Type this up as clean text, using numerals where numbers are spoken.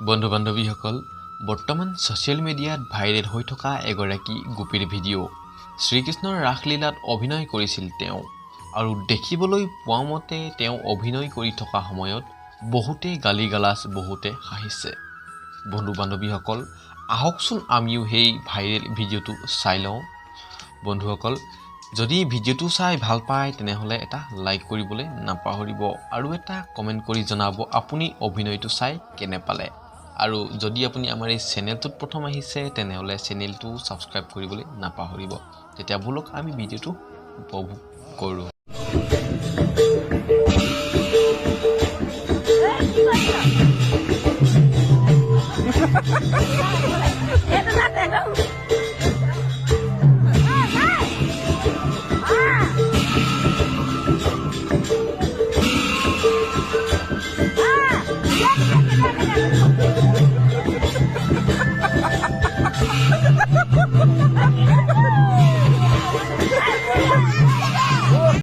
বন্ধু বান্ধৱীসকল বৰ্তমান ছ'চিয়েল মিডিয়াত ভাইৰেল হৈ থকা এগৰাকী গোপীৰ ভিডিঅ' শ্ৰীকৃষ্ণৰ ৰাসলীলাত অভিনয় কৰিছিল তেওঁ আৰু দেখিবলৈ পোৱা মতে তেওঁ অভিনয় কৰি থকা সময়ত বহুতে গালি-গালাজ বহুতে হাঁহিছে বন্ধু বান্ধৱীসকল আহকচোন আমিও সেই ভাইৰেল ভিডিঅ'টো চাই লওঁ বন্ধুসকল যদি ভিডিঅ'টো চাই ভাল পায় তেনেহলে এটা লাইক কৰিবলৈ নাপাহৰিব আৰু এটা কমেন্ট কৰি জনাব আপুনি অভিনয়টো চাই কেনে পালে আৰু যদি আপুনি আমাৰ এই চেনেলটোত প্ৰথম আহিছে তেনেহলে চেনেলটো সাবস্ক্ৰাইব কৰিবলৈ নাপাহৰিব তেতিয়া বলক আমি ভিডিঅ'টো উপভোগ কৰো